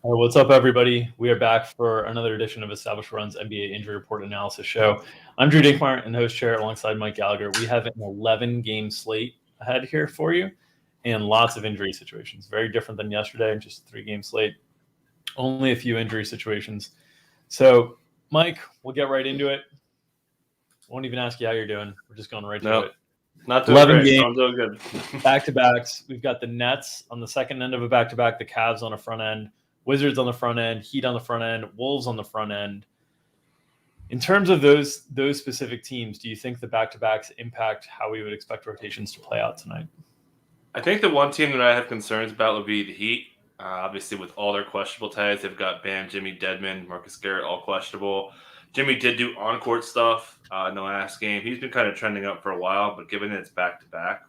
All right, what's up, everybody? We are back for another edition of Established Run's NBA Injury Report Analysis Show. I'm Drew Dinkmeyer in the host chair alongside Mike Gallagher. We have an 11-game slate ahead here for you and lots of injury situations. Very different than yesterday, just a 3-game slate. Only a few injury situations. So, Mike, we'll get right into it. Won't even ask you how you're doing. We're just going right to it. Not doing 11 great. games, I'm doing good. back-to-backs. We've got the Nets on the second end of a back-to-back, the Cavs on the front end, Wizards on the front end, Heat on the front end, Wolves on the front end. In terms of those specific teams, do you think the back-to-backs impact how we would expect rotations to play out tonight? I think the one team that I have concerns about would be the Heat. Obviously, with all their questionable ties, they've got Bam, Jimmy, Dedmon, Marcus Garrett, all questionable. Jimmy did do on-court stuff in the last game. He's been kind of trending up for a while, but given that it's back-to-back,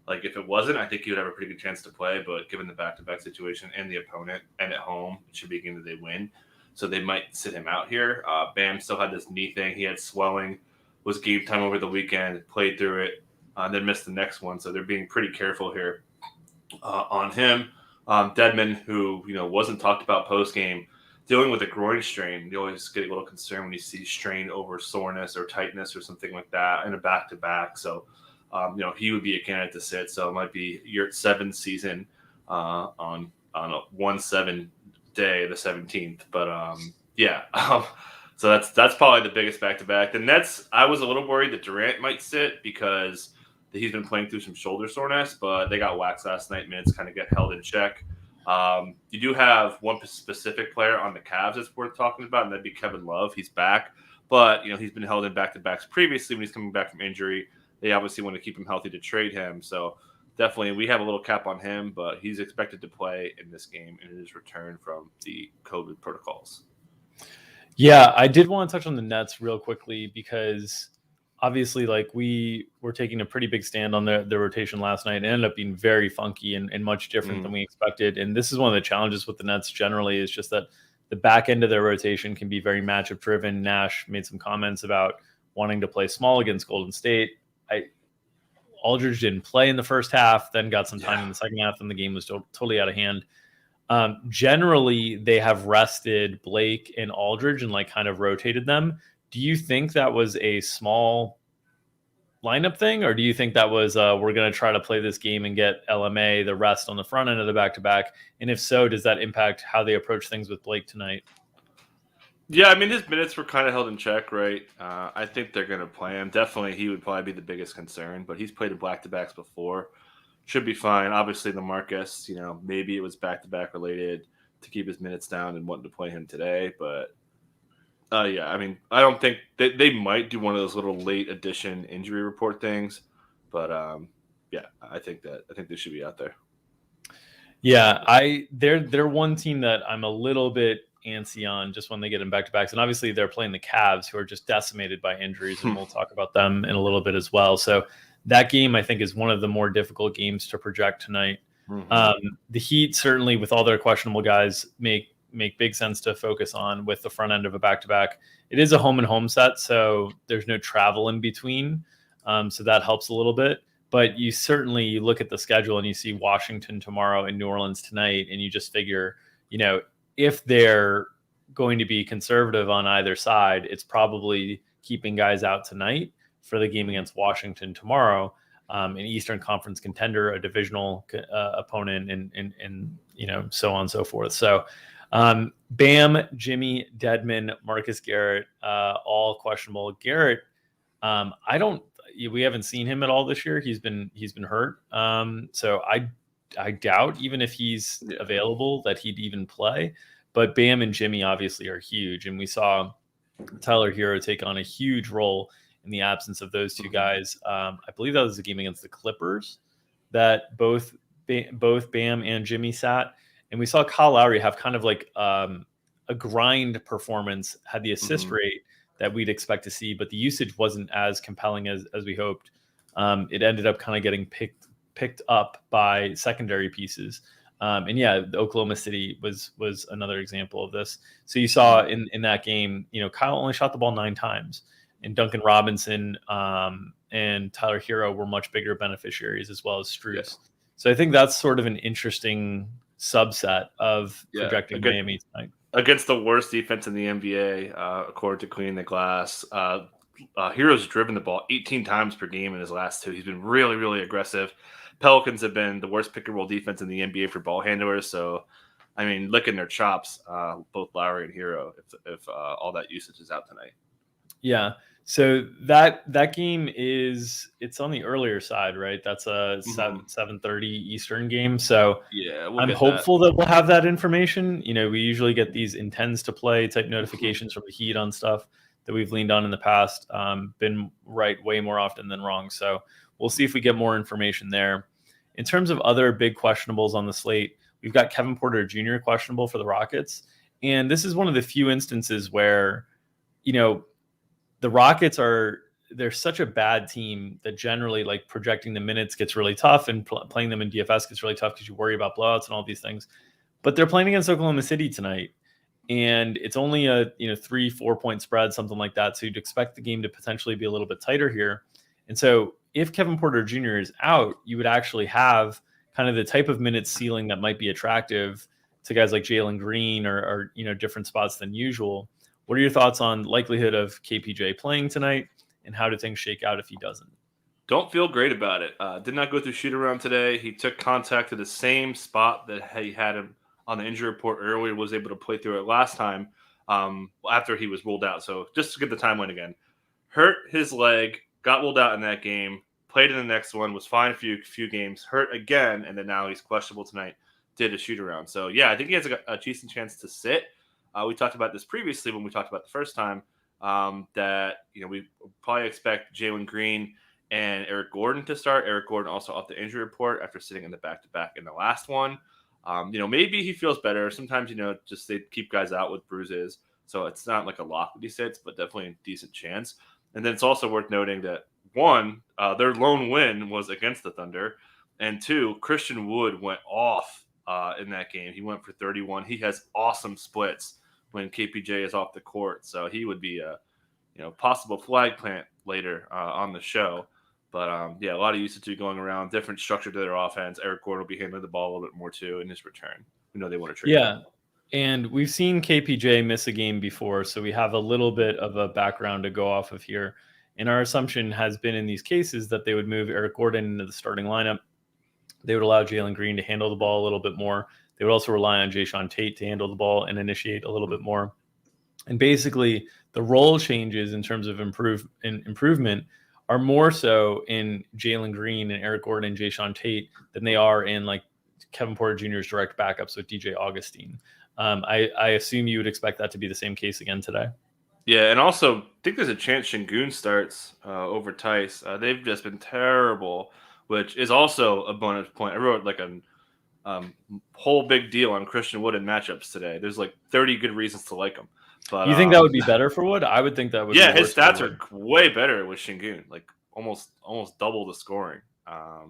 like if it wasn't, I think he would have a pretty good chance to play. But given the back-to-back situation and the opponent and at home, it should be a game that they win. So they might sit him out here. Bam still had this knee thing. He had swelling, was game time over the weekend, played through it, then missed the next one. So they're being pretty careful here on him. Dedmon, who wasn't talked about post-game, dealing with a groin strain. You always get a little concerned when you see strain over soreness or tightness or something like that in a back-to-back. So he would be a candidate to sit. So it might be your 7th season on a 1-7 day, the 17th. But so that's probably the biggest back-to-back. The Nets, I was a little worried that Durant might sit because he's been playing through some shoulder soreness, but they got waxed last night. Minutes kind of get held in check. You do have one specific player on the Cavs that's worth talking about, and that'd be Kevin Love. He's back, but he's been held in back-to-backs previously when he's coming back from injury. They obviously want to keep him healthy to trade him. So definitely we have a little cap on him, but he's expected to play in this game in his return from the COVID protocols. Yeah, I did want to touch on the Nets real quickly because obviously we were taking a pretty big stand on the rotation last night. It ended up being very funky and much different than we expected. And this is one of the challenges with the Nets generally is just that the back end of their rotation can be very matchup driven. Nash made some comments about wanting to play small against Golden State. Aldridge didn't play in the first half, then got some time in the second half, and the game was totally out of hand. Generally, they have rested Blake and Aldridge and kind of rotated them. Do you think that was a small lineup thing, or do you think that was we're going to try to play this game and get LMA the rest on the front end of the back-to-back? And if so, does that impact how they approach things with Blake tonight? Yeah, I mean, his minutes were kind of held in check, right? I think they're going to play him. Definitely, he would probably be the biggest concern, but he's played in back-to-backs before. Should be fine. Obviously, the Marcus, maybe it was back-to-back related to keep his minutes down and wanting to play him today. But, I mean, I don't think they might do one of those little late addition injury report things. But, I think they should be out there. Yeah, they're one team that I'm a little bit antsy on just when they get in back-to-backs. And obviously they're playing the Cavs, who are just decimated by injuries, and we'll talk about them in a little bit as well. So that game, I think, is one of the more difficult games to project tonight. The Heat, certainly with all their questionable guys, make big sense to focus on with the front end of a back-to-back. It is a home-and-home set, so there's no travel in between. So that helps a little bit. But you certainly look at the schedule and you see Washington tomorrow and New Orleans tonight, and you just figure, if they're going to be conservative on either side, it's probably keeping guys out tonight for the game against Washington tomorrow, an Eastern Conference contender, a divisional opponent, and so on and so forth. So Bam, Jimmy, Dedmon, Marcus Garrett, all questionable. Garrett, we haven't seen him at all this year. He's been hurt. So I doubt, even if he's available, that he'd even play. But Bam and Jimmy obviously are huge. And we saw Tyler Hero take on a huge role in the absence of those two guys. I believe that was a game against the Clippers that both Bam and Jimmy sat. And we saw Kyle Lowry have kind of a grind performance, had the assist rate that we'd expect to see, but the usage wasn't as compelling as we hoped. It ended up kind of getting picked up by secondary pieces. The Oklahoma City was another example of this. So you saw in that game, Kyle only shot the ball 9 times, and Duncan Robinson and Tyler Hero were much bigger beneficiaries, as well as Strus. So I think that's sort of an interesting subset of projecting Miami tonight. Against the worst defense in the NBA, according to Cleaning the Glass. Hero's driven the ball 18 times per game in his last 2. He's been really, really aggressive. Pelicans have been the worst pick-and-roll defense in the NBA for ball handlers. So, I mean, licking their chops, both Lowry and Hero, if all that usage is out tonight. Yeah. So that game it's on the earlier side, right? That's a 7:30 Eastern game. So yeah, I'm hopeful that we'll have that information. We usually get these intends to play type notifications from the Heat on stuff that we've leaned on in the past. Been right way more often than wrong. So we'll see if we get more information there. In terms of other big questionables on the slate, we've got Kevin Porter Jr. questionable for the Rockets. And this is one of the few instances where, the Rockets they're such a bad team that generally like projecting the minutes gets really tough, and playing them in DFS gets really tough because you worry about blowouts and all these things. But they're playing against Oklahoma City tonight, and it's only a 3-4 point spread, something like that. So you'd expect the game to potentially be a little bit tighter here. And so if Kevin Porter Jr. is out, you would actually have kind of the type of minutes ceiling that might be attractive to guys like Jalen Green or different spots than usual. What are your thoughts on likelihood of KPJ playing tonight, and how do things shake out if he doesn't? Don't feel great about it. Did not go through shoot around today. He took contact to the same spot that he had him on the injury report earlier, was able to play through it last time after he was ruled out. So just to get the timeline again, hurt his leg, got ruled out in that game, played in the next one, was fine for a few games, hurt again, and then now he's questionable tonight, did a shoot around. So yeah, I think he has a decent chance to sit. We talked about this previously when we talked about the first time that we probably expect Jalen Green and Eric Gordon to start. Eric Gordon also off the injury report after sitting in the back-to-back in the last one. Maybe he feels better. Sometimes, just they keep guys out with bruises. So it's not like a lock that he sits, but definitely a decent chance. And then it's also worth noting that, one, their lone win was against the Thunder. And two, Christian Wood went off in that game. He went for 31. He has awesome splits when KPJ is off the court. So he would be a possible flag plant later on the show. But a lot of usage going around, different structure to their offense. Eric Gordon will be handling the ball a little bit more too in his return. We know they want to trade him. And we've seen KPJ miss a game before, so we have a little bit of a background to go off of here. And our assumption has been in these cases that they would move Eric Gordon into the starting lineup. They would allow Jalen Green to handle the ball a little bit more. They would also rely on Jayshawn Tate to handle the ball and initiate a little bit more. And basically, the role changes in terms of improvement are more so in Jalen Green and Eric Gordon and Jayshawn Tate than they are in like Kevin Porter Jr.'s direct backups with DJ Augustine. I assume you would expect that to be the same case again today. Yeah, and also I think there's a chance Şengün starts over Tice. They've just been terrible, which is also a bonus point. I wrote like a whole big deal on Christian Wood in matchups today. There's like 30 good reasons to like him. But you think that would be better for Wood? I would think that would. Yeah, his stats are way better with Şengün, like almost double the scoring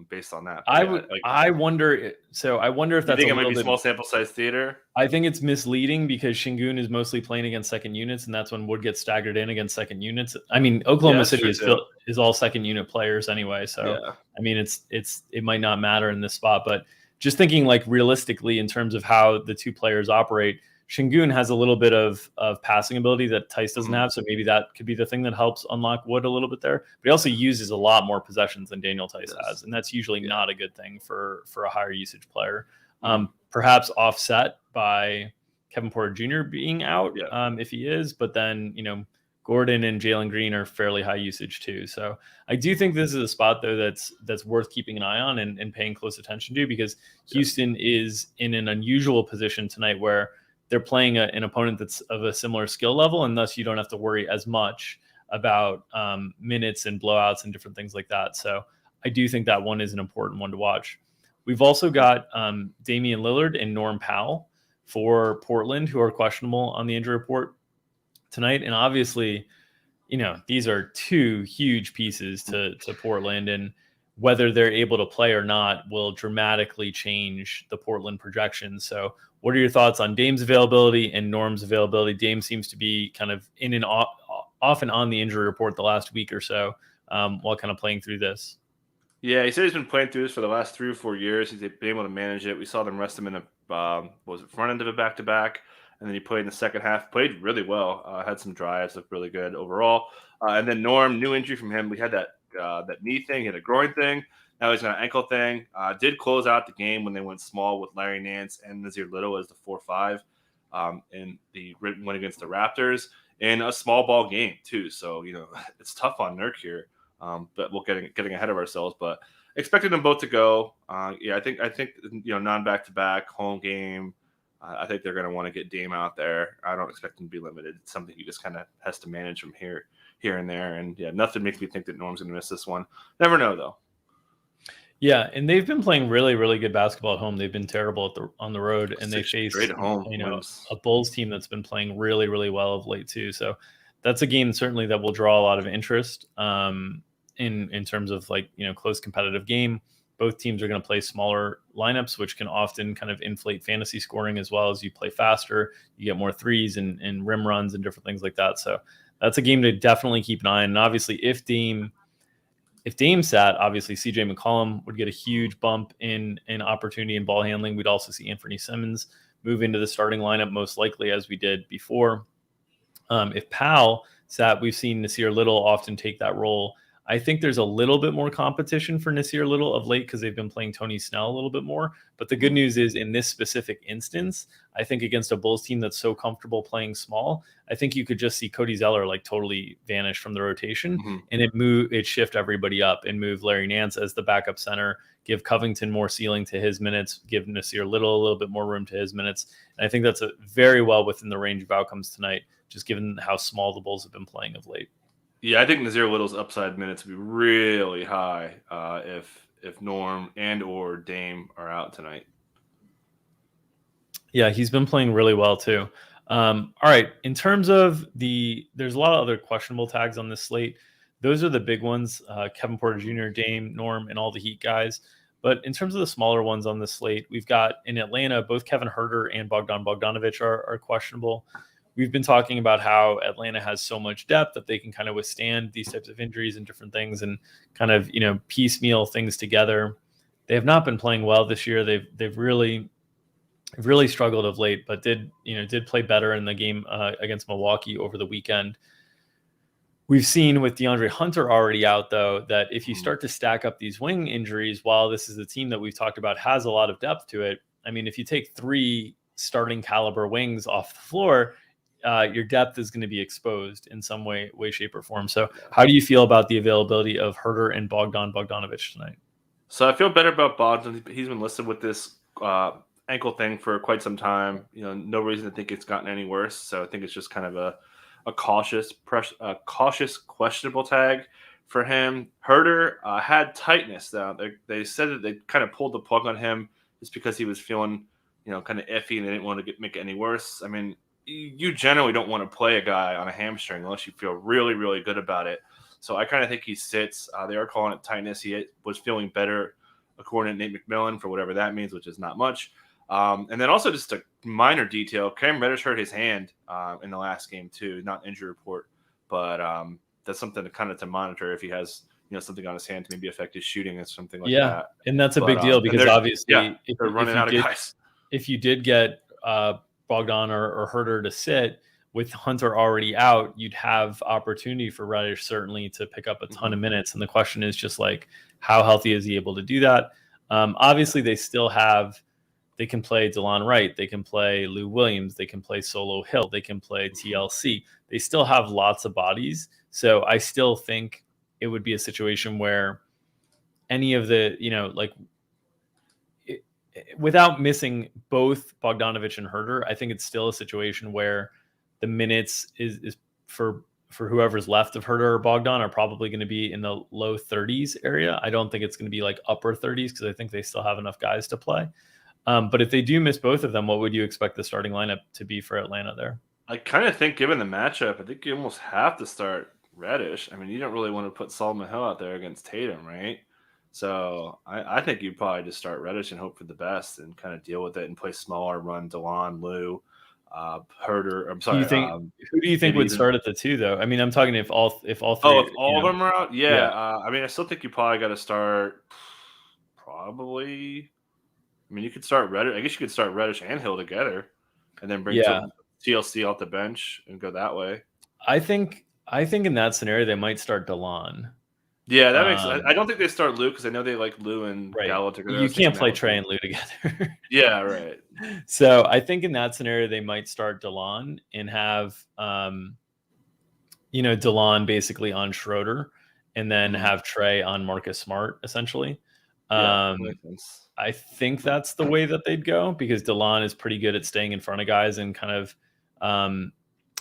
based on that. I wonder. So I wonder if that's a little bit small sample size theater. I think it's misleading because Şengün is mostly playing against second units, and that's when Wood gets staggered in against second units. I mean, Oklahoma City is all second unit players anyway, so I mean, it might not matter in this spot, but just thinking like realistically in terms of how the two players operate, Şengün has a little bit of passing ability that Tice doesn't have, so maybe that could be the thing that helps unlock Wood a little bit there. But he also uses a lot more possessions than Daniel Tice has, and that's usually not a good thing for a higher usage player. Perhaps offset by Kevin Porter Jr. being out if he is, but then Gordon and Jalen Green are fairly high usage too. So I do think this is a spot though that's worth keeping an eye on and paying close attention to, because Houston is in an unusual position tonight where they're playing an opponent that's of a similar skill level, and thus you don't have to worry as much about minutes and blowouts and different things like that. So I do think that one is an important one to watch. We've also got Damian Lillard and Norm Powell for Portland, who are questionable on the injury report tonight. And obviously, these are two huge pieces to Portland, and whether they're able to play or not will dramatically change the Portland projections. So what are your thoughts on Dame's availability and Norm's availability? Dame seems to be kind of in and off and on the injury report the last week or so while kind of playing through this. Yeah, he said he's been playing through this for the last 3 or 4 years. He's been able to manage it. We saw them rest him in a was it front end of a back-to-back, and then he played in the second half, played really well, had some drives, looked really good overall. And then Norm, new injury from him. We had that knee thing, he had a groin thing. Now he's got an ankle thing. Did close out the game when they went small with Larry Nance and Nasir Little as the 4-5 in the win against the Raptors in a small ball game too. So, it's tough on Nurk here, but we're getting ahead of ourselves. But expecting them both to go. I think non-back-to-back home game. I think they're going to want to get Dame out there. I don't expect them to be limited. It's something he just kind of has to manage from here and there. And nothing makes me think that Norm's going to miss this one. Never know though. Yeah, and they've been playing really, really good basketball at home. They've been terrible on the road, and they face a Bulls team that's been playing really, really well of late too. So that's a game certainly that will draw a lot of interest in terms of close competitive game. Both teams are going to play smaller lineups, which can often kind of inflate fantasy scoring as well. As you play faster, you get more threes and rim runs and different things like that. So that's a game to definitely keep an eye on. And obviously, if Dame sat, obviously CJ McCollum would get a huge bump in opportunity in ball handling. We'd also see Anthony Simmons move into the starting lineup, most likely, as we did before. If Powell sat, we've seen Nasir Little often take that role. I think there's a little bit more competition for Nasir Little of late because they've been playing Tony Snell a little bit more. But the good news is, in this specific instance, I think against a Bulls team that's so comfortable playing small, I think you could just see Cody Zeller totally vanish from the rotation, and it shift everybody up and move Larry Nance as the backup center, give Covington more ceiling to his minutes, give Nasir Little a little bit more room to his minutes. And I think that's very well within the range of outcomes tonight, just given how small the Bulls have been playing of late. Yeah, I think Nasir Little's upside minutes would be really high if Norm and or Dame are out tonight. Yeah, he's been playing really well too. All right, in terms of there's a lot of other questionable tags on this slate. Those are the big ones: Kevin Porter Jr., Dame, Norm, and all the Heat guys. But in terms of the smaller ones on this slate, we've got in Atlanta both Kevin Huerter and Bogdan Bogdanovic are questionable. We've been talking about how Atlanta has so much depth that they can kind of withstand these types of injuries and different things and kind of, piecemeal things together. They have not been playing well this year. They've really struggled of late, but did play better in the game against Milwaukee over the weekend. We've seen with DeAndre Hunter already out, though, that if you start to stack up these wing injuries, while this is a team that we've talked about has a lot of depth to it, I mean, if you take 3 starting caliber wings off the floor, your depth is going to be exposed in some way, shape, or form. So how do you feel about the availability of Huerter and Bogdanovic tonight? So I feel better about Bogdan. He's been listed with this ankle thing for quite some time. No reason to think it's gotten any worse. So I think it's just kind of a cautious, questionable tag for him. Huerter had tightness, though. They said that they kind of pulled the plug on him just because he was feeling, kind of iffy and they didn't want to make it any worse. I mean, you generally don't want to play a guy on a hamstring unless you feel really, really good about it. So I kind of think he sits. They are calling it tightness. He was feeling better, according to Nate McMillan, for whatever that means, which is not much. And then also just a minor detail, Cam Reddish hurt his hand in the last game too, not injury report, but that's something to monitor if he has something on his hand to maybe affect his shooting or something like that. Yeah, and that's a big deal because obviously they're running out of guys. If you did get Bogdan or Huerter to sit with Hunter already out, you'd have opportunity for Reddish certainly to pick up a ton of minutes. And the question is just how healthy is he able to do that? Obviously, they can play DeLon Wright. They can play Lou Williams. They can play Solo Hill. They can play TLC. They still have lots of bodies. So I still think it would be a situation where any of the, without missing both Bogdanovic and Huerter, I think it's still a situation where the minutes is for whoever's left of Huerter or Bogdan are probably going to be in the low 30s area. I don't think it's going to be upper 30s because I think they still have enough guys to play. But if they do miss both of them, what would you expect the starting lineup to be for Atlanta there? I kind of think, given the matchup, I think you almost have to start Reddish. I mean, you don't really want to put Solomon Hill out there against Tatum, right? So I think you'd probably just start Reddish and hope for the best and kind of deal with it and play smaller, run DeLon, Lou, Huerter. I'm sorry. Who do you think would start at the 2 though? I mean, I'm talking if all three. Oh, if all of them are out, yeah. I mean, I still think you probably got to start probably I mean, you could start Reddish. I guess you could start Reddish and Hill together, and then bring Yeah, TLC off the bench and go that way. I think in that scenario they might start DeLon. Yeah, that makes. I don't think they start Lou because I know they like Lou and Right. Gallo together. You can't play Trey and Lou together. Yeah, right. So I think in that scenario they might start DeLon and have DeLon basically on Schroeder, and then have Trey on Marcus Smart essentially. Yeah, makes sense. I think that's the way that they'd go because DeLon is pretty good at staying in front of guys and kind of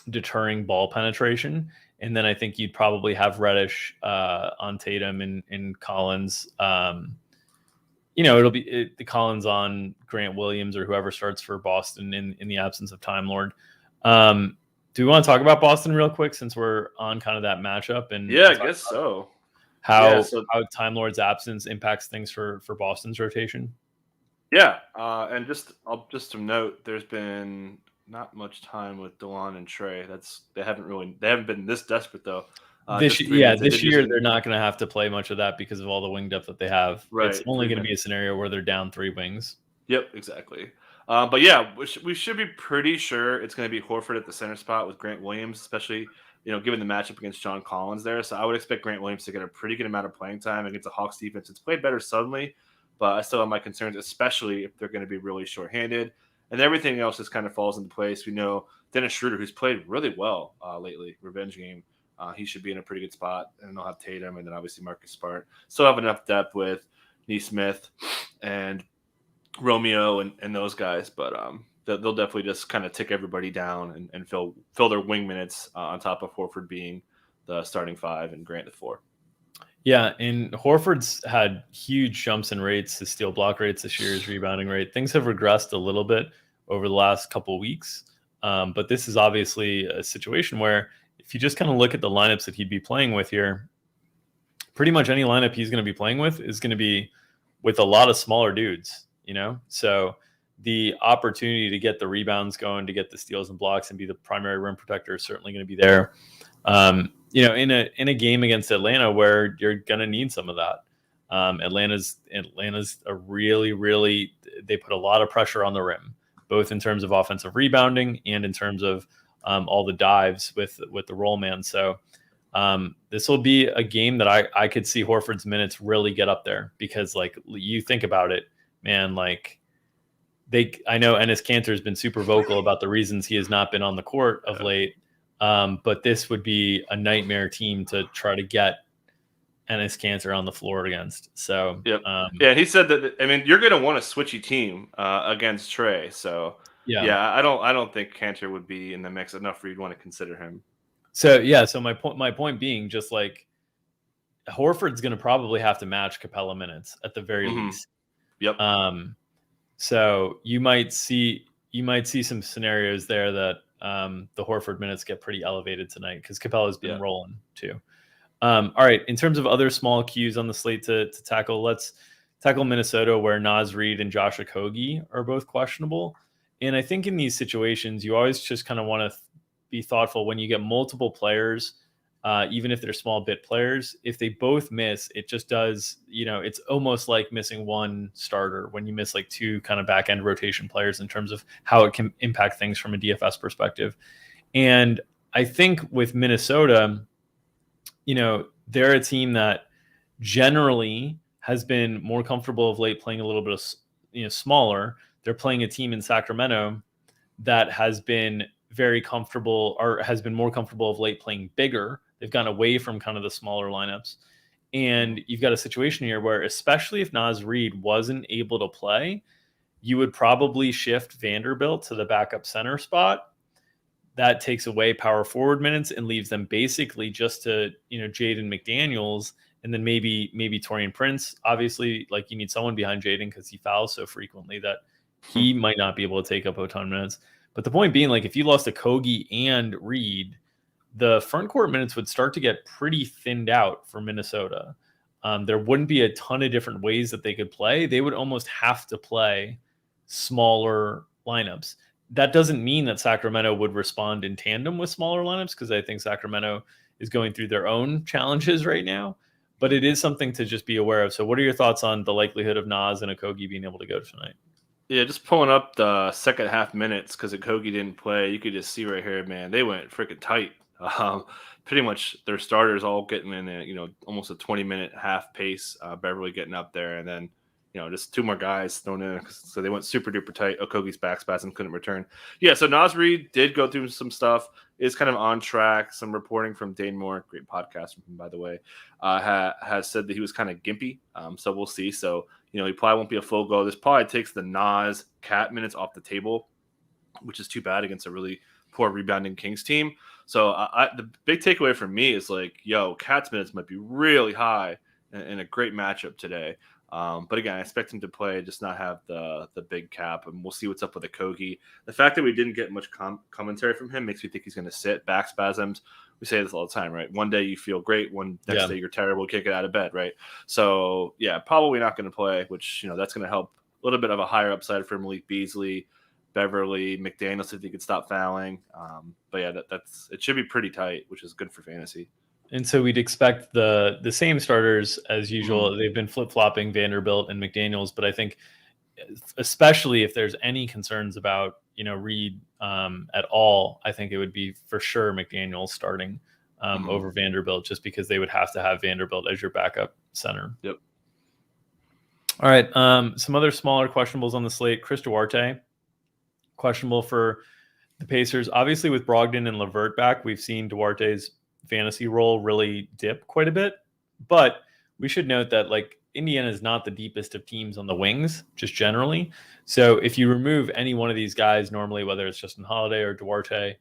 deterring ball penetration. And then I think you'd probably have Reddish on Tatum and Collins. It'll be the Collins on Grant Williams or whoever starts for Boston in the absence of Time Lord. Do we want to talk about Boston real quick since we're on kind of that matchup? And yeah, I guess so. How Time Lord's absence impacts things for Boston's rotation? Yeah, and just to note, there's been not much time with DeLon and Trey. They haven't been this desperate though. This year they're not going to have to play much of that because of all the wing depth that they have. Right, it's only going to be a scenario where they're down 3 wings. Yep, exactly. But yeah, we should be pretty sure it's going to be Horford at the center spot with Grant Williams, especially given the matchup against John Collins there. So I would expect Grant Williams to get a pretty good amount of playing time against the Hawks defense. It's played better suddenly, but I still have my concerns, especially if they're going to be really shorthanded. And everything else just kind of falls into place. We know Dennis Schroeder, who's played really well lately, revenge game. He should be in a pretty good spot. And they'll have Tatum and then obviously Marcus Smart. Still have enough depth with Nesmith and Romeo and those guys. But they'll definitely just kind of tick everybody down and fill their wing minutes on top of Horford being the starting 5 and Grant the 4. Yeah, and Horford's had huge jumps in rates, his steal block rates this year, his rebounding rate. Things have regressed a little bit over the last couple of weeks. But this is obviously a situation where if you just kind of look at the lineups that he'd be playing with here, pretty much any lineup he's going to be playing with is going to be with a lot of smaller dudes, So the opportunity to get the rebounds going, to get the steals and blocks and be the primary rim protector is certainly going to be there. In a game against Atlanta where you're going to need some of that. Atlanta's a really, they put a lot of pressure on the rim, both in terms of offensive rebounding and in terms of all the dives with the roll man. So this will be a game that I could see Horford's minutes really get up there because like you think about it, man, like I know Enes Kanter has been super vocal about the reasons he has not been on the court of late. But this would be a nightmare team to try to get Enes Kanter on the floor against. So, yep. He said that. I mean, you're going to want a switchy team against Trey. So, I don't think Kanter would be in the mix enough for you to want to consider him. So, So my point being, just like Horford's going to probably have to match Capella minutes at the very least. Yep. So you might see some scenarios there that the Horford minutes get pretty elevated tonight because Capella's been rolling too. All right, in terms of other small cues on the slate to tackle, let's tackle Minnesota where Naz Reid and Josh Okogie are both questionable. And I think in these situations, you always just kind of want to be thoughtful when you get multiple players, even if they're small bit players. If they both miss, it just does, it's almost like missing one starter when you miss like 2 kind of back end rotation players in terms of how it can impact things from a DFS perspective. And I think with Minnesota, they're a team that generally has been more comfortable of late playing a little bit of, smaller. They're playing a team in Sacramento that has been very comfortable or has been more comfortable of late playing bigger. They've gone away from kind of the smaller lineups. And you've got a situation here where, especially if Naz Reid wasn't able to play, you would probably shift Vanderbilt to the backup center spot. That takes away power forward minutes and leaves them basically just to, Jaden McDaniels and then maybe Taurean Prince. Obviously, like you need someone behind Jaden because he fouls so frequently that he might not be able to take up a ton of minutes. But the point being, like if you lost Okogie and Reid, the front court minutes would start to get pretty thinned out for Minnesota. There wouldn't be a ton of different ways that they could play. They would almost have to play smaller lineups. That doesn't mean that Sacramento would respond in tandem with smaller lineups because I think Sacramento is going through their own challenges right now. But it is something to just be aware of. So what are your thoughts on the likelihood of Naz and Okogie being able to go tonight? Yeah, just pulling up the second half minutes because Okogie didn't play. You could just see right here, man, they went freaking tight. Um, Pretty much their starters all getting in almost a 20-minute half pace. Beverly getting up there, and then just two more guys thrown in. So they went super duper tight. Okogie's back spasm couldn't return. Yeah, so Nasri did go through some stuff. Is kind of on track. Some reporting from Dane Moore, great podcast from him, by the way, has said that he was kind of gimpy. So we'll see. So he probably won't be a full go. This probably takes the Nas Cat minutes off the table, which is too bad against a really poor rebounding Kings team. So the big takeaway for me is Cat's minutes might be really high in a great matchup today. But again, I expect him to play, just not have the big cap, and we'll see what's up with Okogie. The fact that we didn't get much commentary from him makes me think he's going to sit. Back spasms. We say this all the time, right? One day you feel great, next day you're terrible, can't get out of bed, right? So yeah, probably not going to play, which that's going to help a little bit of a higher upside for Malik Beasley, Beverly, McDaniels if he could stop fouling. But yeah, it should be pretty tight, which is good for fantasy. And so we'd expect the same starters as usual. They've been flip-flopping Vanderbilt and McDaniels, but I think especially if there's any concerns about, Reed at all, I think it would be for sure McDaniels starting over Vanderbilt, just because they would have to have Vanderbilt as your backup center. Yep. All right. Some other smaller questionables on the slate. Chris Duarte, questionable for the Pacers. Obviously with Brogdon and LeVert back, we've seen Duarte's fantasy role really dip quite a bit, but we should note that Indiana is not the deepest of teams on the wings, just generally. So if you remove any one of these guys, normally, whether it's Justin Holiday or Duarte,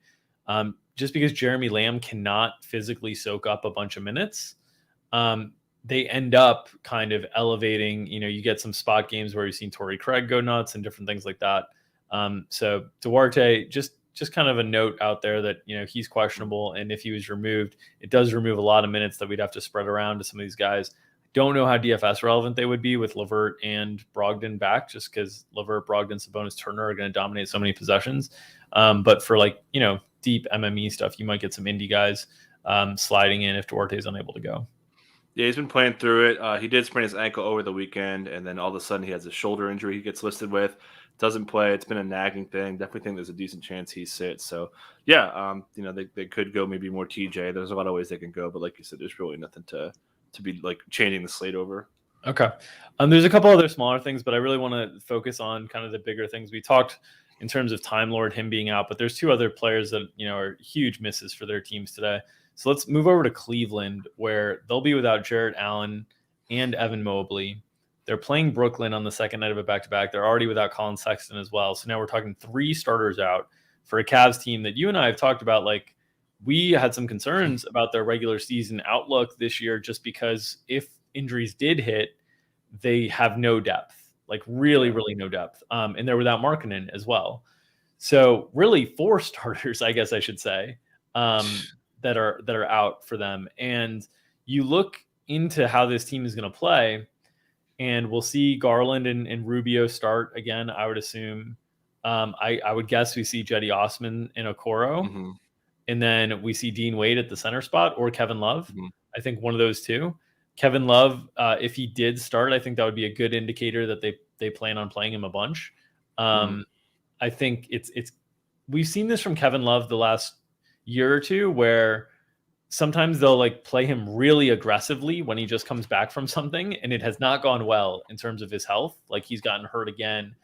just because Jeremy Lamb cannot physically soak up a bunch of minutes, they end up kind of elevating, you get some spot games where you've seen Torrey Craig go nuts and different things like that. So Duarte, just kind of a note out there that, he's questionable. And if he was removed, it does remove a lot of minutes that we'd have to spread around to some of these guys. Don't know how DFS relevant they would be with LeVert and Brogdon back, just because LeVert, Brogdon, Sabonis, Turner are going to dominate so many possessions. But for deep MME stuff, you might get some indie guys sliding in if Duarte is unable to go. Yeah, he's been playing through it. He did sprain his ankle over the weekend, and then all of a sudden he has a shoulder injury he gets listed with. Doesn't play. It's been a nagging thing. Definitely think there's a decent chance he sits. So, yeah, they could go maybe more TJ. There's a lot of ways they can go, but like you said, there's really nothing to be changing the slate over. Okay. There's a couple other smaller things, but I really want to focus on kind of the bigger things. We talked in terms of Time Lord, him being out, but there's two other players that, are huge misses for their teams today. So let's move over to Cleveland, where they'll be without Jarrett Allen and Evan Mobley. They're playing Brooklyn on the second night of a back-to-back. They're already without Colin Sexton as well. So now we're talking three starters out for a Cavs team that you and I have talked about. We had some concerns about their regular season outlook this year, just because if injuries did hit, they have no depth, really, really no depth. And they're without Markkanen as well. So really four starters, I guess I should say, that are out for them. And you look into how this team is going to play, and we'll see Garland and Rubio start again, I would assume. I would guess we see Jetty Osman and Okoro. And then we see Dean Wade at the center spot, or Kevin Love. I think one of those two. Kevin Love, if he did start, I think that would be a good indicator that they plan on playing him a bunch. I think we've seen this from Kevin Love the last year or two, where sometimes they'll play him really aggressively when he just comes back from something, and it has not gone well in terms of his health. He's gotten hurt again.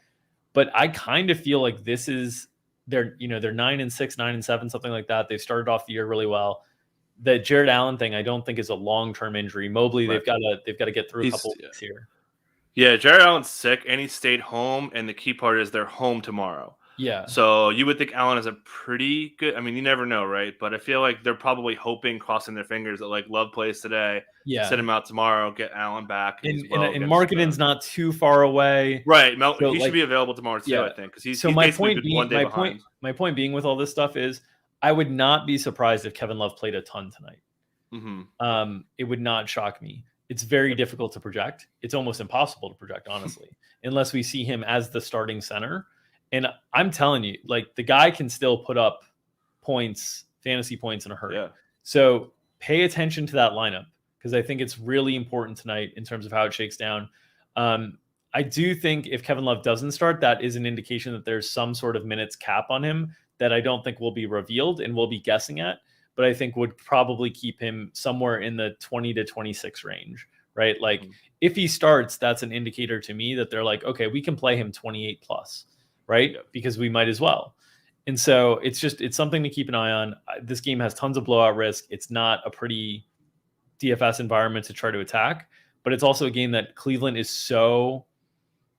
But I kind of feel like this is they're 9-6, 9-7, something like that. They've started off the year really well. The Jarrett Allen thing, I don't think is a long-term injury. Mobley, right. they've got to get through a couple weeks here. Yeah, Jarrett Allen's sick and he stayed home, and the key part is they're home tomorrow. Yeah. So you would think Allen is a pretty good. I mean, you never know, right? But I feel like they're probably hoping, crossing their fingers, that Love plays today. Yeah. Send him out tomorrow, get Allen back. And Markkanen's not too far away. Right. So he should be available tomorrow too, I think, because he's basically one day behind. My point being with all this stuff is, I would not be surprised if Kevin Love played a ton tonight. It would not shock me. It's very difficult to project. It's almost impossible to project, honestly, unless we see him as the starting center. And I'm telling you, the guy can still put up points, fantasy points in a hurry. Yeah. So pay attention to that lineup, because I think it's really important tonight in terms of how it shakes down. I do think if Kevin Love doesn't start, that is an indication that there's some sort of minutes cap on him that I don't think will be revealed and we'll be guessing at, but I think would probably keep him somewhere in the 20 to 26 range, right? Like if he starts, that's an indicator to me that they're like, okay, we can play him 28 plus, right? Yep. Because we might as well. And so it's something to keep an eye on. This game has tons of blowout risk. It's not a pretty DFS environment to try to attack, but it's also a game that Cleveland is so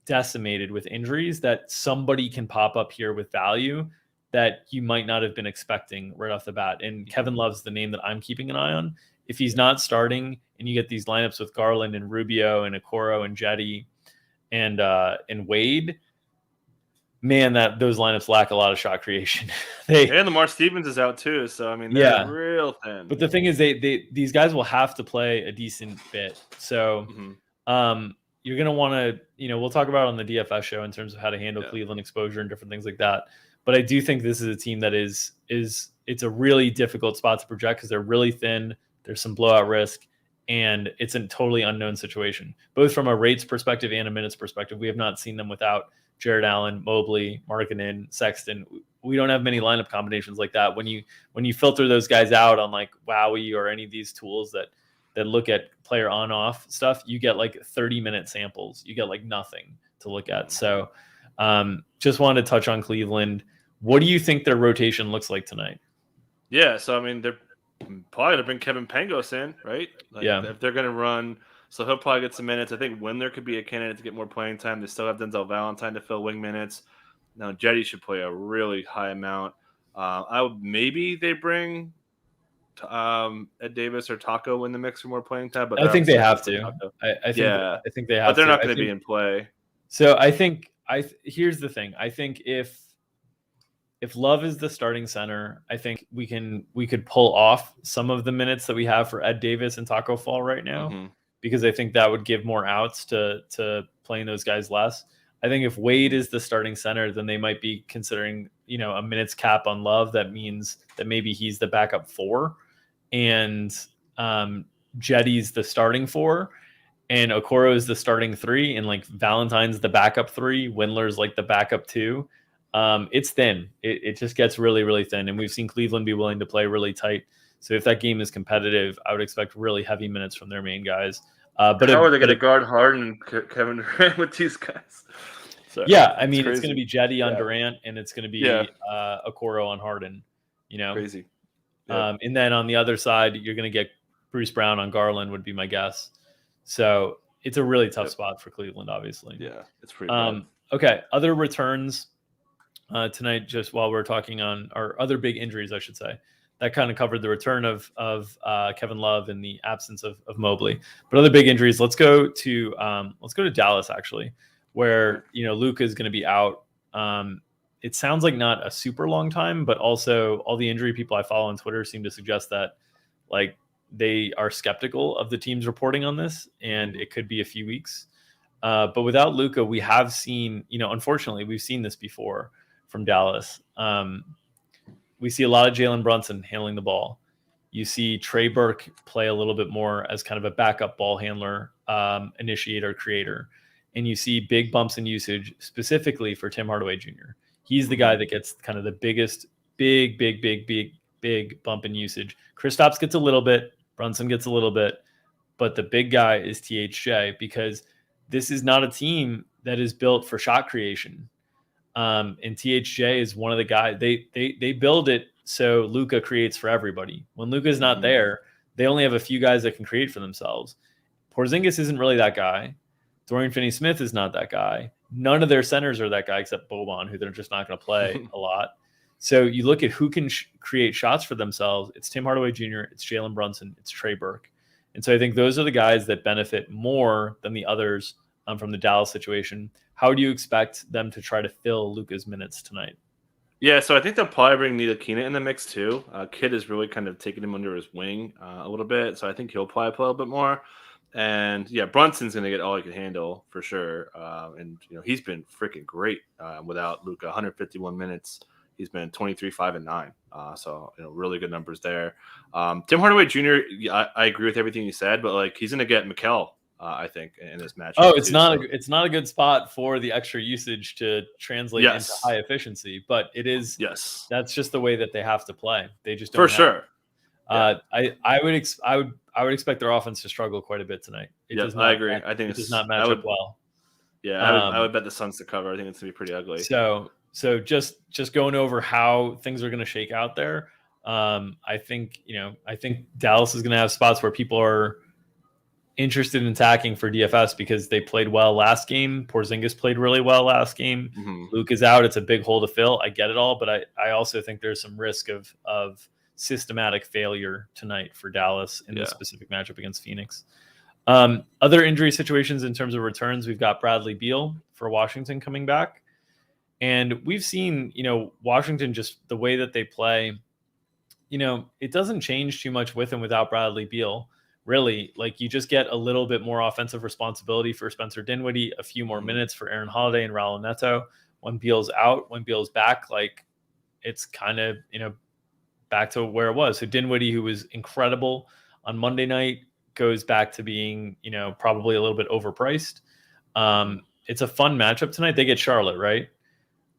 decimated with injuries that somebody can pop up here with value that you might not have been expecting right off the bat. And Kevin Love's the name that I'm keeping an eye on. If he's not starting and you get these lineups with Garland and Rubio and Okoro and Jetty and Wade, man, those lineups lack a lot of shot creation. And Lamar Stevens is out too, so I mean, they're real thin. But the thing is, these guys will have to play a decent bit. So you're going to want to, we'll talk about it on the DFS show in terms of how to handle Cleveland exposure and different things like that. But I do think this is a team that it's a really difficult spot to project because they're really thin. There's some blowout risk, and it's a totally unknown situation, both from a rates perspective and a minutes perspective. We have not seen them without Jared Allen, Mobley, Markkanen, Sexton. We don't have many lineup combinations like that. When you filter those guys out on like Wowie or any of these tools that look at player on off stuff, you get like 30-minute samples. You get like nothing to look at. So just wanted to touch on Cleveland. What do you think their rotation looks like tonight? Yeah, so I mean, they're probably going to bring Kevin Pangos in, right? If they're going to run, so he'll probably get some minutes. I think Windler could be a candidate to get more playing time. They still have Denzel Valentine to fill wing minutes. Now, Jetty should play a really high amount. Maybe they bring Ed Davis or Taco in the mix for more playing time. But I think they have to. I think they have to. But they're not going to be in play. So I think here's the thing. I think if Love is the starting center, I think we could pull off some of the minutes that we have for Ed Davis and Taco Fall right now, because I think that would give more outs to playing those guys less. I think if Wade is the starting center, then they might be considering, a minutes cap on Love. That means that maybe he's the backup 4 and Jetty's the starting 4 and Okoro is the starting 3 and like Valentine's the backup 3, Windler's like the backup 2. It's thin. It just gets really, really thin. And we've seen Cleveland be willing to play really tight. So if that game is competitive, I would expect really heavy minutes from their main guys. But how are they going to guard Harden and Kevin Durant with these guys? So, I mean, it's going to be Jetty on Durant, and it's going to be Okoro on Harden. Crazy. And then on the other side, you're going to get Bruce Brown on Garland would be my guess. So it's a really tough spot for Cleveland, obviously. Yeah, it's pretty bad. Okay, other returns tonight, just while we're talking on our other big injuries, I should say. That kind of covered the return of Kevin Love and the absence of Mobley. But other big injuries, let's go to Dallas, actually, where Luka is going to be out. It sounds like not a super long time, but also all the injury people I follow on Twitter seem to suggest that like they are skeptical of the teams reporting on this, and it could be a few weeks. But without Luka, we have seen, unfortunately, we've seen this before from Dallas. We see a lot of Jalen Brunson handling the ball. You see Trey Burke play a little bit more as kind of a backup ball handler, initiator, creator. And you see big bumps in usage specifically for Tim Hardaway Jr. He's the guy that gets kind of the biggest, big bump in usage. Kristaps gets a little bit, Brunson gets a little bit, but the big guy is THJ, because this is not a team that is built for shot creation. And THJ is one of the guys. They build it so Luka creates for everybody. When Luka's not there, they only have a few guys that can create for themselves. Porzingis isn't really that guy. Dorian Finney-Smith is not that guy. None of their centers are that guy except Boban, who they're just not going to play a lot. So you look at who can create shots for themselves. It's Tim Hardaway Jr., it's Jalen Brunson, it's Trey Burke. And so I think those are the guys that benefit more than the others from the Dallas situation. How do you expect them to try to fill Luka's minutes tonight? Yeah, so I think they'll probably bring Ntilikina in the mix too. Kid is really kind of taking him under his wing a little bit, so I think he'll probably play a little bit more. And yeah, Brunson's going to get all he can handle for sure. And he's been freaking great without Luka. 151 minutes. He's been 23, 5, and 9. So really good numbers there. Tim Hardaway Jr. I agree with everything you said, but like he's going to get Mikal I think, in this matchup. Oh, it's not a good spot for the extra usage to translate into high efficiency, but it is. Yes, that's just the way that they have to play. They just don't for sure. I would expect their offense to struggle quite a bit tonight. I agree. I think it does not match up well. Yeah, I would bet the Suns to cover. I think it's gonna be pretty ugly. So just going over how things are going to shake out there. I think Dallas is going to have spots where people are interested in attacking for DFS because they played well last game. Porzingis played really well last game. Mm-hmm. Luke is out. It's a big hole to fill. I get it all, but I also think there's some risk of systematic failure tonight for Dallas in this specific matchup against Phoenix. Other injury situations in terms of returns, we've got Bradley Beal for Washington coming back. And we've seen, Washington, just the way that they play, it doesn't change too much with and without Bradley Beal. Really, like you just get a little bit more offensive responsibility for Spencer Dinwiddie, a few more minutes for Aaron Holiday and Raul Neto. When Beal's out, when Beal's back, like it's kind of, back to where it was. So Dinwiddie, who was incredible on Monday night, goes back to being, probably a little bit overpriced. It's a fun matchup tonight. They get Charlotte, right?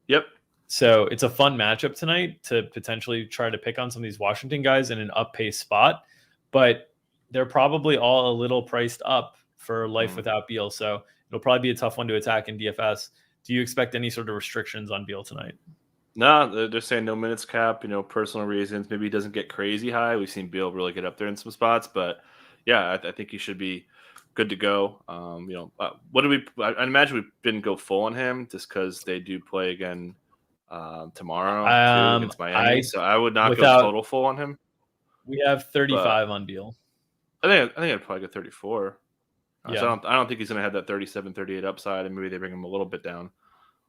Yep. So it's a fun matchup tonight to potentially try to pick on some of these Washington guys in an up-paced spot, but they're probably all a little priced up for life without Beal. So it'll probably be a tough one to attack in DFS. Do you expect any sort of restrictions on Beal tonight? No, they're saying no minutes cap, personal reasons. Maybe he doesn't get crazy high. We've seen Beal really get up there in some spots, but yeah, I think he should be good to go. What do we? I imagine we didn't go full on him just because they do play again tomorrow too, against Miami. So I would not go total full on him. We have 35 on Beal. I think I'd probably go 34. So I don't think he's going to have that 37, 38 upside, and maybe they bring him a little bit down.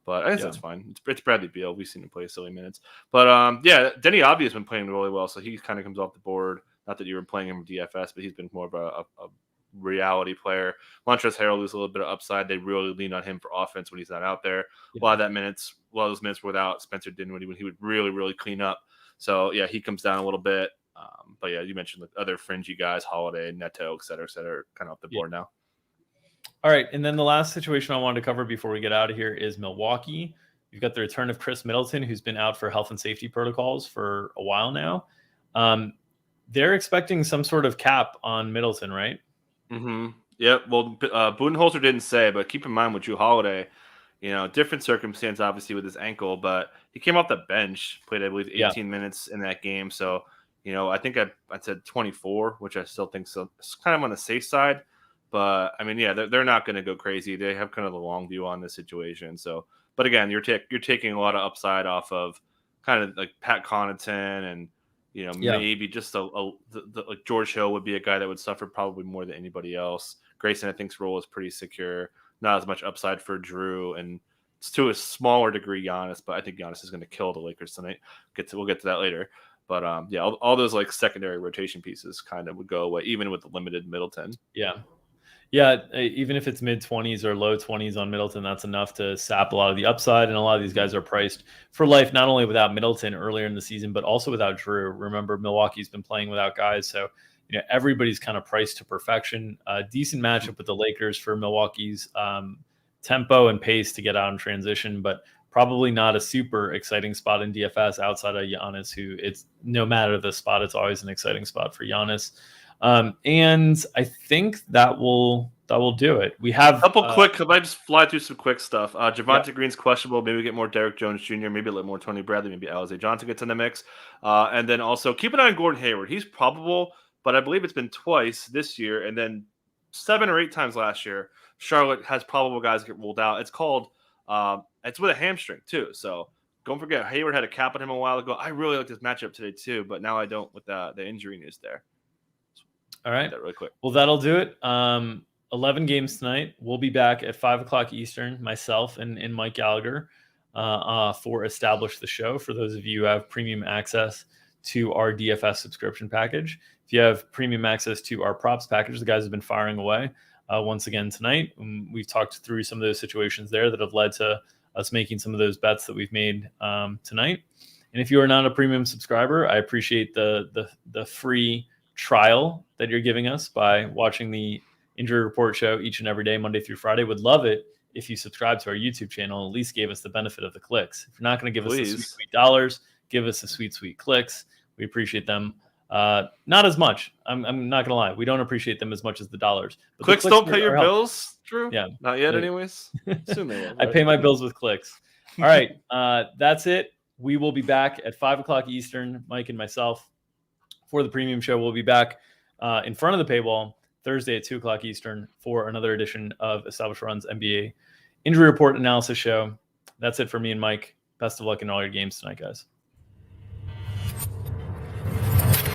But I guess that's fine. It's Bradley Beal. We've seen him play silly minutes. But Denny Abdi has been playing really well, so he kind of comes off the board. Not that you were playing him in DFS, but he's been more of a reality player. Montrezl Harrell loses a little bit of upside. They really lean on him for offense when he's not out there. A lot of those minutes were without Spencer Dinwiddie when he would really, really clean up. So he comes down a little bit. But you mentioned the other fringy guys, Holiday, Neto, et cetera, kind of off the board now. All right, and then the last situation I wanted to cover before we get out of here is Milwaukee. You've got the return of Chris Middleton, who's been out for health and safety protocols for a while now. They're expecting some sort of cap on Middleton, right? Mm-hmm. Yeah, well, Budenholzer didn't say, but keep in mind with Drew Holiday, different circumstance, obviously, with his ankle, but he came off the bench, played, I believe, 18 minutes in that game. So, I think I said 24, which I still think so. It's kind of on the safe side. But, they're not going to go crazy. They have kind of the long view on this situation. So, but again, you're taking a lot of upside off of kind of like Pat Connaughton and, maybe just like George Hill would be a guy that would suffer probably more than anybody else. Grayson, I think's role is pretty secure. Not as much upside for Drew, and it's to a smaller degree Giannis, but I think Giannis is going to kill the Lakers tonight. We'll get to that later. But all those like secondary rotation pieces kind of would go away, even with the limited Middleton. Yeah, even if it's mid-20s or low 20s on Middleton, that's enough to sap a lot of the upside. And a lot of these guys are priced for life, not only without Middleton earlier in the season, but also without Drew. Remember, Milwaukee's been playing without guys. So, everybody's kind of priced to perfection. Decent matchup with the Lakers for Milwaukee's tempo and pace to get out in transition, but probably not a super exciting spot in DFS outside of Giannis, who it's no matter the spot, it's always an exciting spot for Giannis. And I think that will do it. We have a couple quick. I just fly through some quick stuff. Javonte Green's questionable. Maybe we get more Derek Jones Jr. Maybe a little more Tony Bradley. Maybe Alize Johnson gets in the mix. And then also keep an eye on Gordon Hayward. He's probable, but I believe it's been twice this year, and then 7 or 8 times last year. Charlotte has probable guys get ruled out. It's called. It's with a hamstring too. So don't forget, Hayward had a cap on him a while ago. I really like this matchup today too, but now I don't with the injury news there. All right. That really quick. Well, that'll do it. 11 games tonight. We'll be back at 5:00 Eastern, myself and Mike Gallagher, for Establish the Show. For those of you who have premium access to our DFS subscription package. If you have premium access to our props package, the guys have been firing away once again tonight. We've talked through some of those situations there that have led to us making some of those bets that we've made tonight. And if you are not a premium subscriber, I appreciate the free trial that you're giving us by watching the injury report show each and every day, Monday through Friday. Would love it if you subscribe to our YouTube channel and at least gave us the benefit of the clicks. If you're not going to give us the sweet dollars, give us the sweet clicks. We appreciate them. Not as much. I'm not going to lie. We don't appreciate them as much as the dollars. But clicks don't pay your bills, Drew? Yeah. Not yet, anyways. Soon they will, right? I pay my bills with clicks. All right. That's it. We will be back at 5 o'clock Eastern, Mike and myself, for the premium show. We'll be back in front of the paywall Thursday at 2 o'clock Eastern for another edition of Established Run's NBA Injury Report Analysis Show. That's it for me and Mike. Best of luck in all your games tonight, guys.